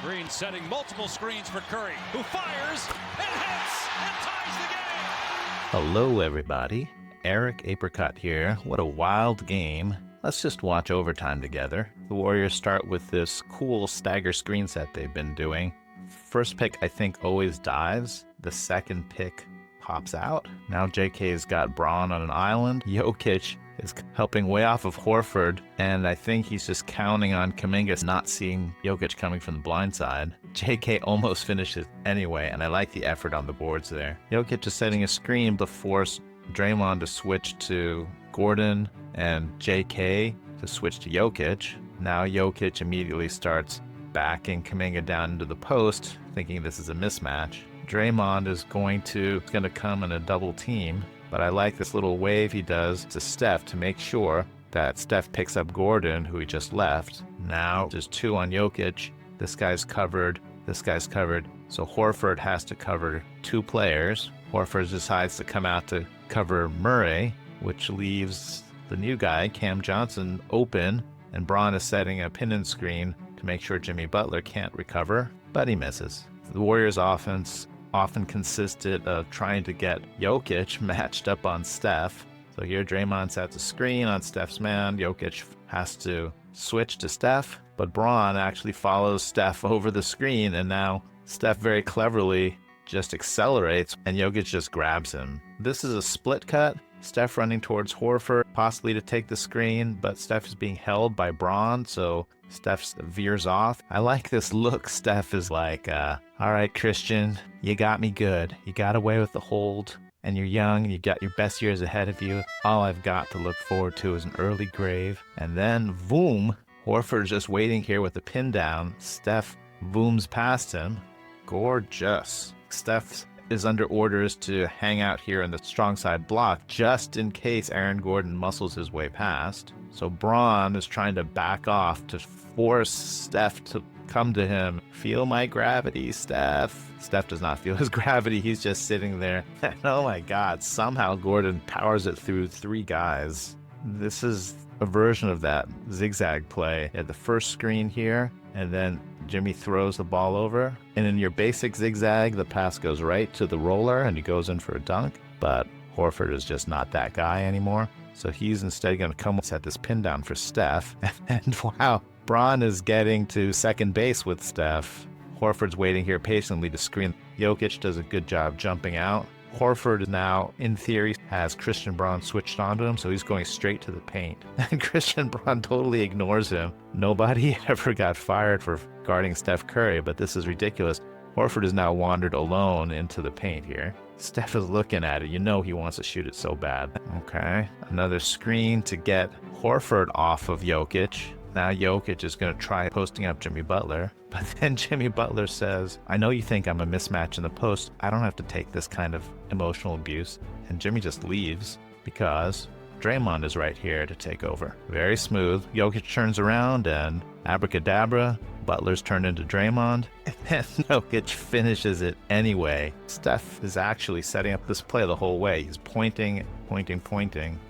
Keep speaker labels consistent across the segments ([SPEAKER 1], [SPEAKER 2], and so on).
[SPEAKER 1] Green setting multiple screens for Curry, who fires and hits and ties the game.
[SPEAKER 2] Hello, everybody. Eric Apricot here. What a wild game. Let's just watch overtime together. The Warriors start with this cool stagger screen set they've been doing. First pick, I think, always dives. The second pick pops out. Now JK's got Braun on an island. Jokic is helping way off of Horford, and I think he's just counting on Kuminga not seeing Jokic coming from the blind side. JK almost finishes anyway, and I like the effort on the boards there. Jokic is setting a screen to force Draymond to switch to Gordon and JK to switch to Jokic. Now Jokic immediately starts backing Kuminga down into the post, thinking this is a mismatch. Draymond is going to come in a double team, but I like this little wave he does to Steph to make sure that Steph picks up Gordon, who he just left. Now there's two on Jokic. This guy's covered. This guy's covered. So Horford has to cover two players. Horford decides to come out to cover Murray, which leaves the new guy, Cam Johnson, open, and Braun is setting a pin and screen to make sure Jimmy Butler can't recover, but he misses. The Warriors' offense often consisted of trying to get Jokic matched up on Steph. So here Draymond sets a screen on Steph's man. Jokic has to switch to Steph, but Braun actually follows Steph over the screen, and now Steph very cleverly just accelerates, and Jokic just grabs him. This is a split cut. Steph running towards Horford, possibly to take the screen, but Steph is being held by Braun, so Steph veers off. I like this look. Steph is like, all right, Christian, you got me good. You got away with the hold, and you're young, and you got your best years ahead of you. All I've got to look forward to is an early grave. And then, boom, Horford's just waiting here with the pin down. Steph booms past him. Gorgeous. Steph is under orders to hang out here in the strong side block just in case Aaron Gordon muscles his way past. So Braun is trying to back off to force Steph to come to him. Feel my gravity, Steph. Steph does not feel his gravity. He's just sitting there. And oh my God, somehow Gordon powers it through three guys. This is a version of that zigzag play. At the first screen here, and then Jimmy throws the ball over. And in your basic zigzag, the pass goes right to the roller and he goes in for a dunk. But Horford is just not that guy anymore. So he's instead going to come set this pin down for Steph. And wow, Braun is getting to second base with Steph. Horford's waiting here patiently to screen. Jokic does a good job jumping out. Horford now, in theory, has Christian Braun switched onto him, so he's going straight to the paint. And Christian Braun totally ignores him. Nobody ever got fired for guarding Steph Curry, but this is ridiculous. Horford has now wandered alone into the paint here. Steph is looking at it. You know he wants to shoot it so bad. Okay, another screen to get Horford off of Jokic. Now Jokic is going to try posting up Jimmy Butler. But then Jimmy Butler says, I know you think I'm a mismatch in the post. I don't have to take this kind of emotional abuse. And Jimmy just leaves because Draymond is right here to take over. Very smooth. Jokic turns around and abracadabra. Butler's turned into Draymond. And then Jokic finishes it anyway. Steph is actually setting up this play the whole way. He's pointing,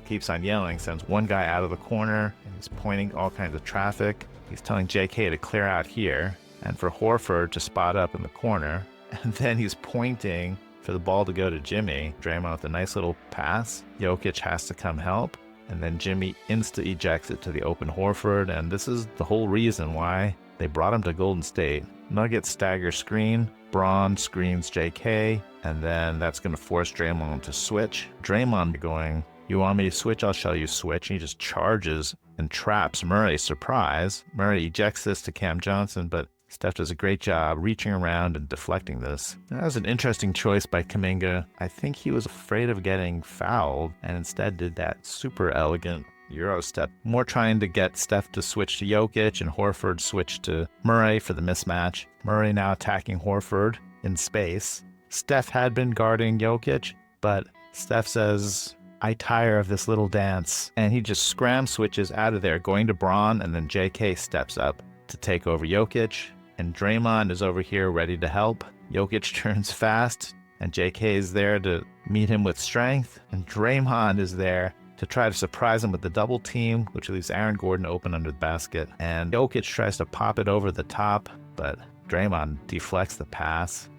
[SPEAKER 2] keeps on yelling, sends one guy out of the corner, and he's pointing all kinds of traffic. He's telling JK to clear out here, and for Horford to spot up in the corner. And then he's pointing for the ball to go to Jimmy. Draymond with a nice little pass. Jokic has to come help. And then Jimmy insta-ejects it to the open Horford. And this is the whole reason why they brought him to Golden State. Nuggets stagger screen. Braun screens JK. And then that's going to force Draymond to switch. Draymond going, you want me to switch? I'll show you switch. And he just charges and traps Murray. Surprise. Murray ejects this to Cam Johnson, but Steph does a great job reaching around and deflecting this. That was an interesting choice by Kuminga. I think he was afraid of getting fouled and instead did that super elegant Euro step. More trying to get Steph to switch to Jokic and Horford switch to Murray for the mismatch. Murray now attacking Horford in space. Steph had been guarding Jokic, but Steph says, I tire of this little dance. And he just scram switches out of there, going to Braun, and then JK steps up to take over Jokic. And Draymond is over here ready to help. Jokic turns fast, and JK is there to meet him with strength. And Draymond is there to try to surprise him with the double team, which leaves Aaron Gordon open under the basket. And Jokic tries to pop it over the top, but Draymond deflects the pass.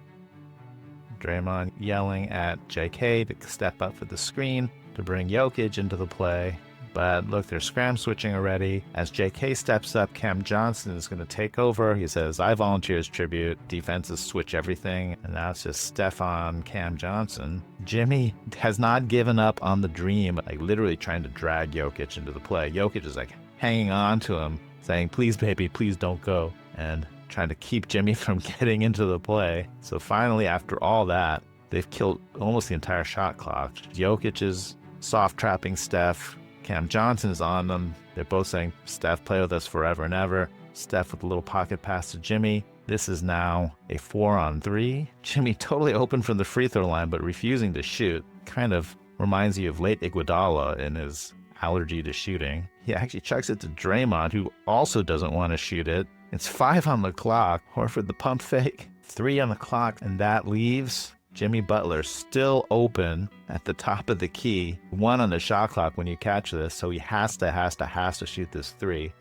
[SPEAKER 2] Draymond yelling at JK to step up for the screen to bring Jokic into the play. But look, they're scram switching already. As JK steps up, Cam Johnson is going to take over. He says, I volunteer as tribute. Defenses switch everything. And now it's just Steph on Cam Johnson. Jimmy has not given up on the dream, like literally trying to drag Jokic into the play. Jokic is like hanging on to him, saying, please, baby, please don't go. And trying to keep Jimmy from getting into the play. So finally, after all that, they've killed almost the entire shot clock. Jokic is soft trapping Steph. Cam Johnson is on them. They're both saying, Steph, play with us forever and ever. Steph with a little pocket pass to Jimmy. This is now a 4-on-3. Jimmy totally open from the free throw line, but refusing to shoot. Kind of reminds you of late Iguodala in his allergy to shooting. He actually chucks it to Draymond, who also doesn't want to shoot it. It's 5 on the clock. Horford the pump fake. 3 on the clock, and that leaves Jimmy Butler still open at the top of the key. 1 on the shot clock when you catch this, so he has to shoot this 3.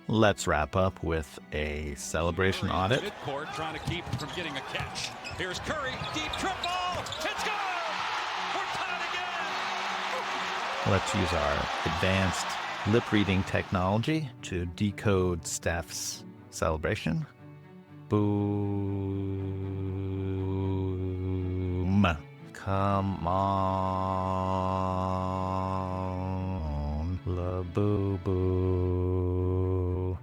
[SPEAKER 2] Let's wrap up with a celebration audit.
[SPEAKER 1] Midcourt trying to keep him from getting a catch. Here's Curry, deep triple. It's good. We're tied again.
[SPEAKER 2] Let's use our advanced lip reading technology to decode Steph's celebration. Boom. Come on. La boo boo.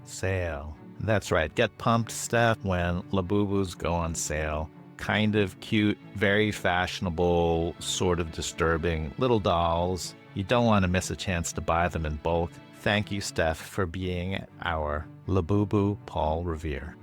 [SPEAKER 2] Sale. That's right. Get pumped, Steph, when Labubus go on sale. Kind of cute, very fashionable, sort of disturbing little dolls. You don't want to miss a chance to buy them in bulk. Thank you, Steph, for being our Labubu Paul Revere.